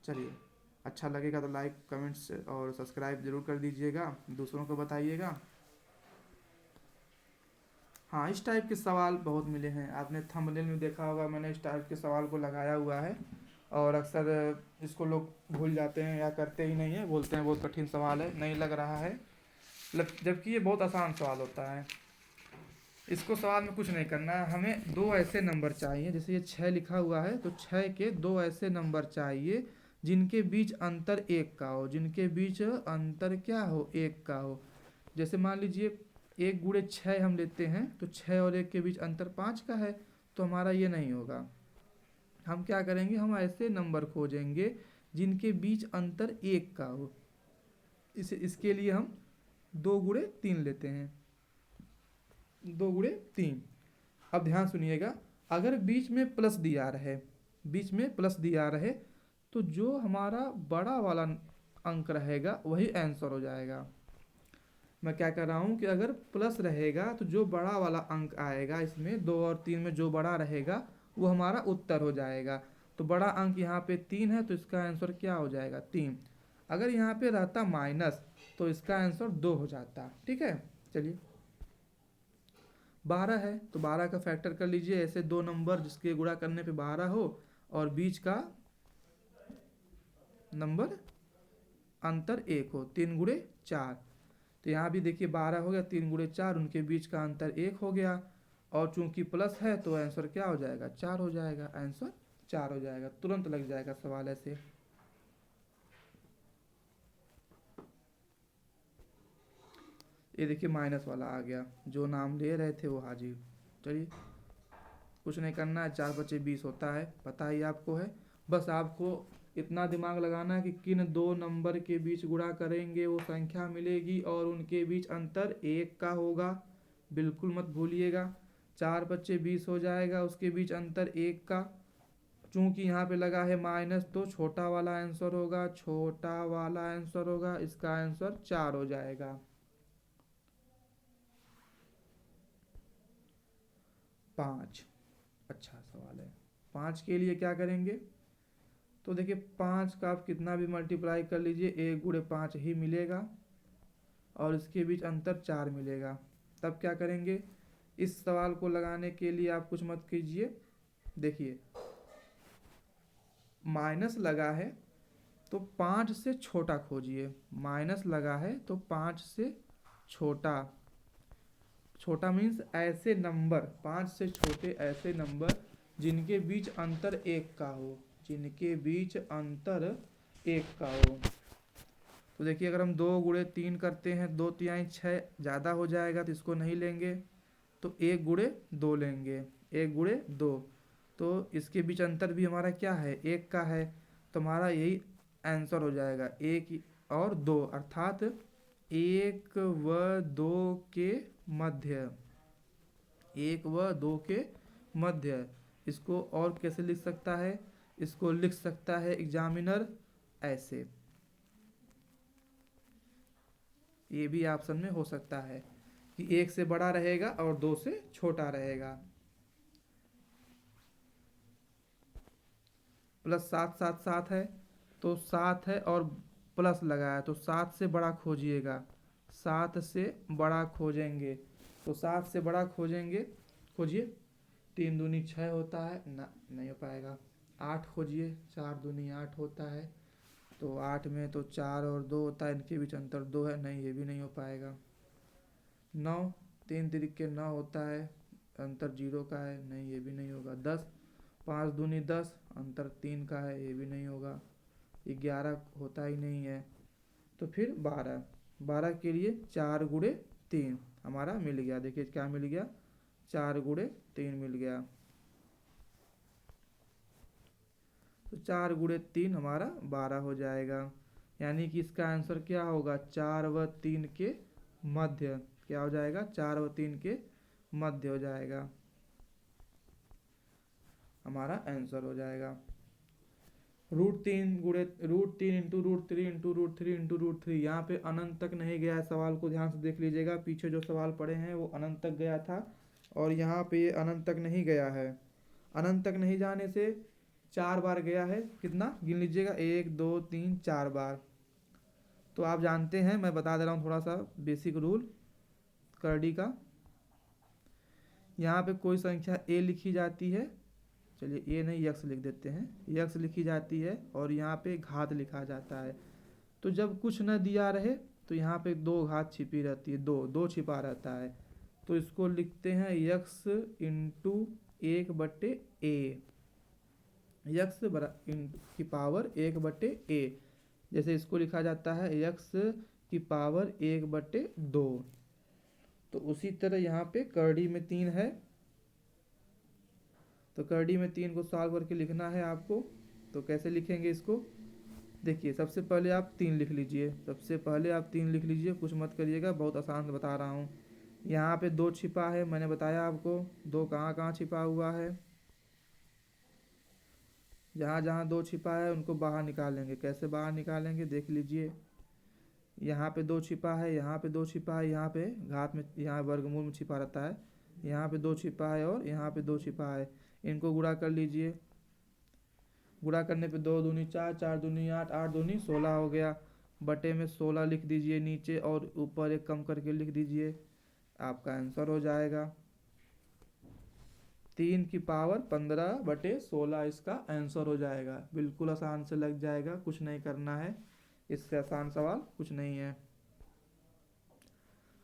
चलिए, अच्छा लगेगा तो लाइक, कमेंट्स और सब्सक्राइब ज़रूर कर दीजिएगा, दूसरों को बताइएगा। हाँ, इस टाइप के सवाल बहुत मिले हैं, आपने थंबनेल में देखा होगा, मैंने इस टाइप के सवाल को लगाया हुआ है, और अक्सर इसको लोग भूल जाते हैं या करते ही नहीं है, बोलते हैं बहुत कठिन सवाल है, नहीं लग रहा है, जबकि ये बहुत आसान सवाल होता है। इसको सवाल में कुछ नहीं करना है, हमें दो ऐसे नंबर चाहिए, जैसे ये 6 लिखा हुआ है, तो 6 के दो ऐसे नंबर चाहिए जिनके बीच अंतर 1 का हो, जिनके बीच अंतर क्या हो, 1 का हो। जैसे मान लीजिए 1 × 6 हम लेते हैं, तो 6 और 1 के बीच अंतर 5 का है, तो हमारा ये नहीं होगा। हम क्या करेंगे, हम ऐसे नंबर खोजेंगे जिनके बीच अंतर 1 का हो। इसके लिए हम 2 × 3 लेते हैं, 2 × 3। अब ध्यान सुनिएगा, अगर बीच में प्लस दिया रहे, बीच में प्लस दिया रहे, तो जो हमारा बड़ा वाला अंक रहेगा वही आंसर हो जाएगा। मैं क्या कर रहा हूँ कि अगर प्लस रहेगा तो जो बड़ा वाला अंक आएगा इसमें 2 और 3 में जो बड़ा रहेगा वो हमारा उत्तर हो जाएगा। तो बड़ा अंक यहाँ पे 3 है, तो इसका आंसर क्या हो जाएगा, 3। अगर यहाँ पे रहता माइनस तो इसका आंसर 2 हो जाता। ठीक है, चलिए 12 है, तो 12 का फैक्टर कर लीजिए, ऐसे दो नंबर जिसके गुणा करने पे 12 हो और बीच का नंबर अंतर 1 हो, 3 × 4। तो यहाँ भी देखिए 12 हो गया, 3 × 4, उनके बीच का अंतर 1 हो गया, और चूंकि प्लस है तो आंसर क्या हो जाएगा, 4 हो जाएगा, आंसर 4 हो जाएगा, तुरंत लग जाएगा सवाल ऐसे। ये देखिए माइनस वाला आ गया, जो नाम ले रहे थे वो हाजिर। चलिए, कुछ नहीं करना है, 4×5 = 20 होता है, पता ही आपको है। बस आपको इतना दिमाग लगाना है कि किन दो नंबर के बीच गुणा करेंगे वो संख्या मिलेगी और उनके बीच अंतर 1 का होगा, बिल्कुल मत भूलिएगा। 4×5 = 20 हो जाएगा, उसके बीच अंतर 1 का, चूंकि यहाँ पे लगा है माइनस तो छोटा वाला आंसर होगा, छोटा वाला आंसर होगा, इसका आंसर 4 हो जाएगा। 5, अच्छा सवाल है। 5 के लिए क्या करेंगे, तो देखिए 5 का आप कितना भी मल्टीप्लाई कर लीजिए 1 × 5 ही मिलेगा और इसके बीच अंतर 4 मिलेगा। तब क्या करेंगे, इस सवाल को लगाने के लिए आप कुछ मत कीजिए, देखिए माइनस लगा है तो 5 से छोटा खोजिए, माइनस लगा है तो 5 से छोटा, छोटा मीन्स ऐसे नंबर, 5 से छोटे ऐसे नंबर जिनके बीच अंतर 1 का हो, जिनके बीच अंतर 1 का हो। तो देखिए अगर हम 2 × 3 करते हैं, 2 × 3 = 6, ज़्यादा हो जाएगा तो इसको नहीं लेंगे, तो 1 × 2 लेंगे, 1 × 2, तो इसके बीच अंतर भी हमारा क्या है, 1 का है, तो हमारा यही आंसर हो जाएगा 1 और 2, अर्थात 1 व 2 के मध्य, 1 व 2 के मध्य। इसको और कैसे लिख सकता है, इसको लिख सकता है एग्जामिनर ऐसे, ये भी ऑप्शन में हो सकता है कि 1 से बड़ा रहेगा और 2 से छोटा रहेगा। प्लस 7 7 7 है तो 7 है और प्लस लगाया तो 7 से बड़ा खोजिएगा, 7 से बड़ा खोजेंगे, तो 7 से बड़ा खोजेंगे, खोजिए, 3 दूनी 6 होता है ना, नहीं हो पाएगा। 8 खोजिए, 4 दूनी 8 होता है, तो 8 में तो 4 और 2 होता है, इनके बीच अंतर 2 है, नहीं ये भी नहीं हो पाएगा। 9 3 तिरिके 9 होता है, अंतर 0 का है, नहीं ये भी नहीं होगा। 10 5 दूनी 10, अंतर 3 का है, ये भी नहीं होगा। 11 होता ही नहीं है। तो फिर 12, 12 के लिए 4 × 3 हमारा मिल गया, देखिए क्या मिल गया, 4 × 3 मिल गया, तो 4 × 3 हमारा 12 हो जाएगा। यानी कि इसका आंसर क्या होगा, 4 व 3 के मध्य, क्या हो जाएगा, 4 व 3 के मध्य हो जाएगा, हमारा आंसर हो जाएगा। √3 × √3 यहाँ पे अनंत तक नहीं गया है, सवाल को ध्यान से देख लीजिएगा, पीछे जो सवाल पढ़े हैं वो अनंत तक गया था और यहाँ पे ये अनंत तक नहीं गया है। अनंत तक नहीं जाने से 4 बार गया है, कितना गिन लीजिएगा, 1 2 3 4 बार। तो आप जानते हैं, मैं बता दे रहा हूँ थोड़ा सा बेसिक रूल करडी का। यहाँ पे कोई संख्या a लिखी जाती है, चलिए a नहीं यक्स लिख देते हैं, यक्स लिखी जाती है और यहाँ पे घात लिखा जाता है। तो जब कुछ न दिया रहे तो यहाँ पे 2 घात छिपी रहती है, 2 छिपा रहता है, तो इसको लिखते हैं यक्स × 1/a, यक्स की पावर 1/a, जैसे इसको लिखा जाता है यक्स की पावर 1/2। तो उसी तरह यहाँ पे करडी में 3 है, तो करडी में 3 को सॉल्व करके लिखना है आपको। तो कैसे लिखेंगे इसको, देखिए सबसे पहले आप 3 लिख लीजिए, सबसे पहले आप 3 लिख लीजिए, कुछ मत करिएगा, बहुत आसान बता रहा हूँ। यहाँ पे 2 छिपा है, मैंने बताया आपको 2 कहाँ कहाँ छिपा हुआ है, जहाँ जहाँ 2 छिपा है उनको बाहर निकालेंगे। कैसे बाहर निकालेंगे देख लीजिए, यहाँ पे 2 छिपा है, यहाँ पे 2 छिपा है, यहाँ पे घात में, यहाँ वर्गमूल में छिपा रहता है, यहाँ पे 2 छिपा है और यहाँ पे 2 छिपा है, इनको गुणा कर लीजिए। गुणा करने पे 2 दूनी 4, 4 दूनी 8, 8 दूनी 16 हो गया, बटे में 16 लिख दीजिए नीचे और ऊपर एक कम करके लिख दीजिए, आपका आंसर हो जाएगा 3 की पावर 15/16, इसका आंसर हो जाएगा। बिल्कुल आसान से लग जाएगा, कुछ नहीं करना है, इससे आसान सवाल कुछ नहीं है।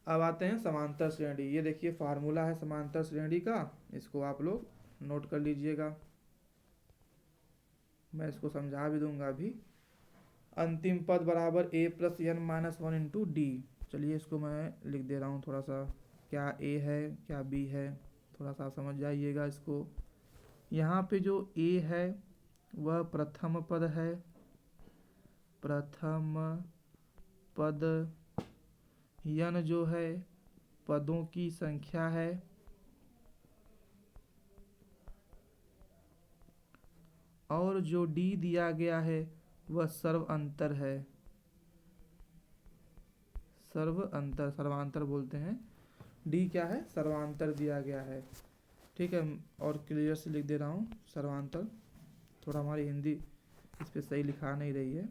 अब आते हैं समांतर श्रेणी। ये देखिए फार्मूला है समांतर श्रेणी का, इसको आप लोग नोट कर लीजिएगा, मैं इसको समझा भी दूंगा अभी। अंतिम पद बराबर a + n - 1 × d। चलिए इसको मैं लिख दे रहा हूँ थोड़ा सा, क्या a है क्या b है, थोड़ा सा समझ जाइएगा इसको। यहाँ पे जो a है वह प्रथम पद है, प्रथम पद, n जो है पदों की संख्या है, और जो d दिया गया है वह सर्व अंतर है, सर्व अंतर, सर्वांतर बोलते हैं, d क्या है, सर्वांतर दिया गया है, ठीक है। और क्लियर से लिख दे रहा हूँ सर्वांतर, थोड़ा हमारी हिंदी इस पर सही लिखा नहीं रही है।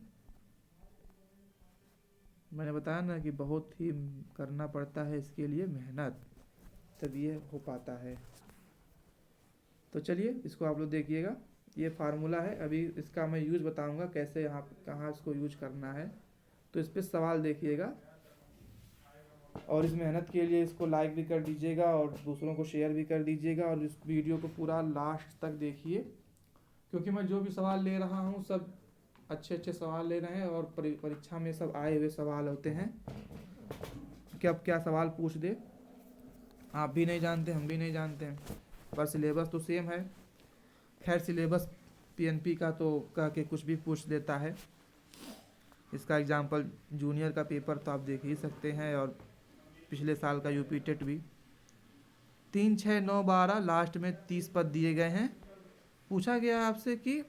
मैंने बताया ना कि बहुत ही करना पड़ता है इसके लिए मेहनत, तब ये हो पाता है। तो चलिए इसको आप लोग देखिएगा, ये फार्मूला है। अभी इसका मैं यूज बताऊंगा कैसे, यहाँ कहाँ इसको यूज करना है। तो इस पर सवाल देखिएगा, और इस मेहनत के लिए इसको लाइक भी कर दीजिएगा और दूसरों को शेयर भी कर दीजिएगा, और इस वीडियो को पूरा लास्ट तक देखिए, क्योंकि मैं जो भी सवाल ले रहा हूँ सब अच्छे अच्छे सवाल ले रहे हैं, और परीक्षा में सब आए हुए सवाल होते हैं कि अब क्या सवाल पूछ दे, आप भी नहीं जानते, हम भी नहीं जानते हैं, पर सिलेबस तो सेम है। खैर सिलेबस पीएनपी का तो कह के कुछ भी पूछ देता है। इसका एग्जाम्पल जूनियर का पेपर तो आप देख ही सकते हैं, और पिछले साल का यूपी टेट भी। 3, 6, 9, 12 लास्ट में 30 पद दिए गए हैं। पूछा गया आपसे कि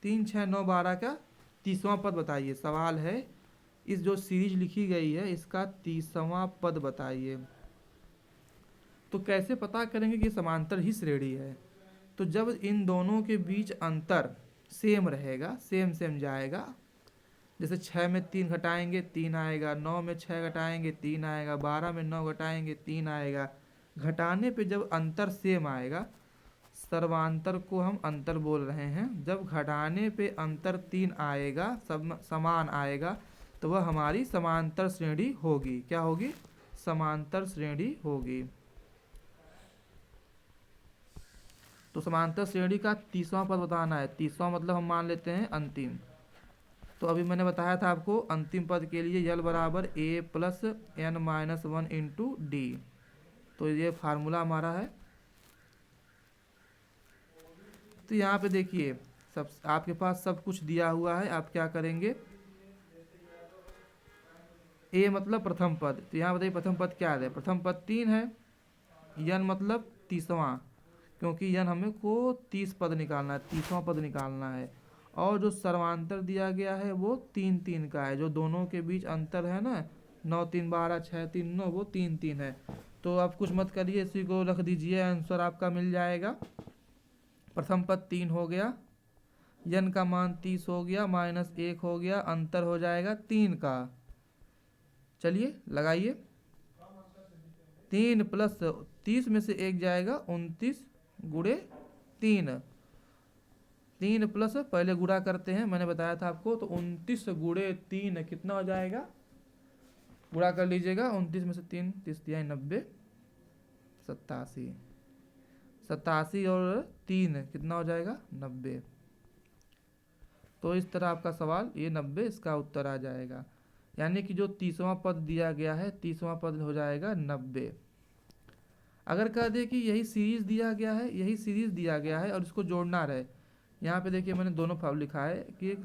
3, 6, 9, 12 का 30वां पद बताइए। सवाल है इस जो सीरीज लिखी गई है इसका 30वां पद बताइए। तो कैसे पता करेंगे कि समांतर ही श्रेणी है? तो जब इन दोनों के बीच अंतर सेम रहेगा, सेम सेम जाएगा, जैसे 6 में 3 घटाएंगे 3 आएगा, 9 में 6 घटाएंगे 3 आएगा, 12 में 9 घटाएंगे 3 आएगा। घटाने पे जब अंतर सेम आएगा, सर्वांतर को हम अंतर बोल रहे हैं। जब घटाने पे अंतर 3 आएगा, सब समान आएगा, तो वह हमारी समांतर श्रेणी होगी। क्या होगी? समांतर श्रेणी होगी। तो समांतर श्रेणी का 30वां पद बताना है। 30वां मतलब हम मान लेते हैं अंतिम। तो अभी मैंने बताया था आपको अंतिम पद के लिए यल बराबर a plus n minus 1 into D. तो ये फार्मूला हमारा है। तो यहाँ पे देखिए सब आपके पास सब कुछ दिया हुआ है। आप क्या करेंगे, a मतलब प्रथम पद, तो यहाँ बताइए प्रथम पद क्या है? प्रथम पद 3 है। n मतलब 30वां, क्योंकि n हमें को 30 पद निकालना है, 30वां पद निकालना है। और जो सर्वांतर दिया गया है वो 3 3 का है। जो दोनों के बीच अंतर है ना, 9 3 12 6 3 9, वो 3 3 है। तो आप कुछ मत करिए, इसी को रख दीजिए, आंसर आपका मिल जाएगा। प्रथम पद 3 हो गया, n का मान 30 हो गया, -1 हो गया, अंतर हो जाएगा 3 का। चलिए लगाइए, 3 प्लस 30 में से 1 जाएगा, 29 गुणे 3। 3 प्लस पहले गुणा करते हैं, मैंने बताया था आपको। तो 29 गुणे 3 कितना हो जाएगा? गुणा कर लीजिएगा। 29 में से 3 30 दिया 90, 87। 87 और 3 कितना हो जाएगा? 90। तो इस तरह आपका सवाल ये 90 इसका उत्तर आ जाएगा। यानी कि जो 30वां पद दिया गया है, 30वां पद हो जाएगा 90। अगर कह दे कि यही सीरीज दिया गया है, यही सीरीज दिया गया है और इसको जोड़ना रहे, यहाँ पे देखिए मैंने दोनों फॉर्म लिखा है कि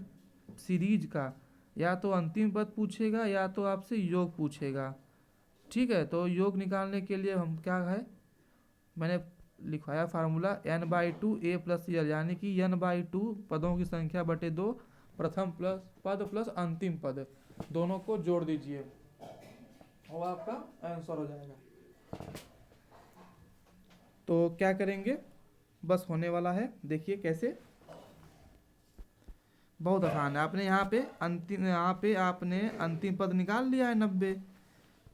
सीरीज का या तो अंतिम पद पूछेगा या तो आपसे योग पूछेगा। ठीक है, तो योग निकालने के लिए हम क्या है, मैंने लिखवाया फार्मूला n/2 a प्लस यल, यानी कि n/2 पदों की संख्या बटे 2, प्रथम प्लस पद प्लस अंतिम पद, दोनों को जोड़ दीजिए और आपका आंसर हो जाएगा। तो क्या करेंगे, बस होने वाला है। देखिए कैसे, बहुत आसान है। आपने यहाँ पे आपने अंतिम पद निकाल लिया है 90।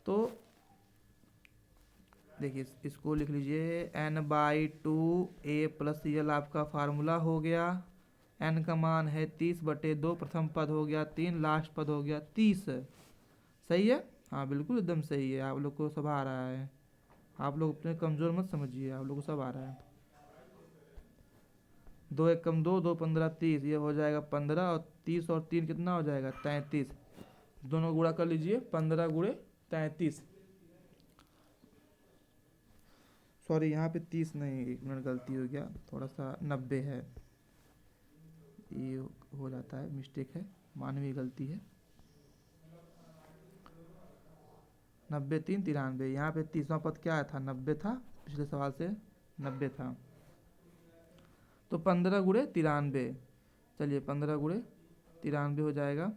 तो देखिए इसको लिख लीजिए, n/2 a प्लस यल आपका फार्मूला हो गया। n का मान है 30/2, प्रथम पद हो गया 3, लास्ट पद हो गया 30। सही है? हाँ बिल्कुल एकदम सही है। आप लोग को सब आ रहा है, आप लोग अपने कमज़ोर मत समझिए, आप लोग को सब आ रहा है। 2 1 कम 2, 2 15 30, ये हो जाएगा 15, और 30 और 3 कितना हो जाएगा? 33। दोनों गुणा कर लीजिए, 15 गुणे 33। सॉरी यहाँ पे 30 नहीं, 1 मिनट गलती हो गया, थोड़ा सा 90 है, ये हो जाता है, मिस्टेक है, मानवीय गलती है। 90 3 93। यहाँ पे 30वां पद क्या था? 90 था, पिछले सवाल से 90 था। तो 15 गुणे 93, चलिए 15 गुणे 93 हो जाएगा।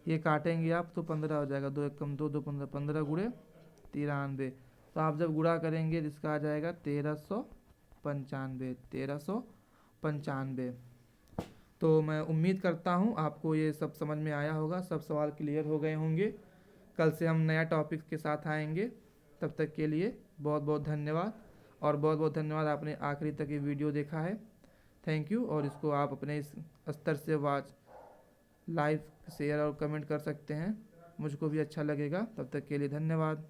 ये काटेंगे आप तो 15 हो जाएगा, 2 1 कम 2, 2 15, 15 गुणे 93। तो आप जब गुणा करेंगे इसका आ जाएगा 1300 95, 1395। तो मैं उम्मीद करता हूँ आपको ये सब समझ में आया होगा, सब सवाल क्लियर हो गए होंगे। कल से हम नया टॉपिक के साथ आएंगे। तब तक के लिए बहुत बहुत धन्यवाद, और बहुत बहुत धन्यवाद आपने आखिरी तक ये वीडियो देखा है। Thank you. और इसको आप अपने इस स्तर से वॉच, लाइव, शेयर और कमेंट कर सकते हैं, मुझको भी अच्छा लगेगा। तब तक के लिए धन्यवाद।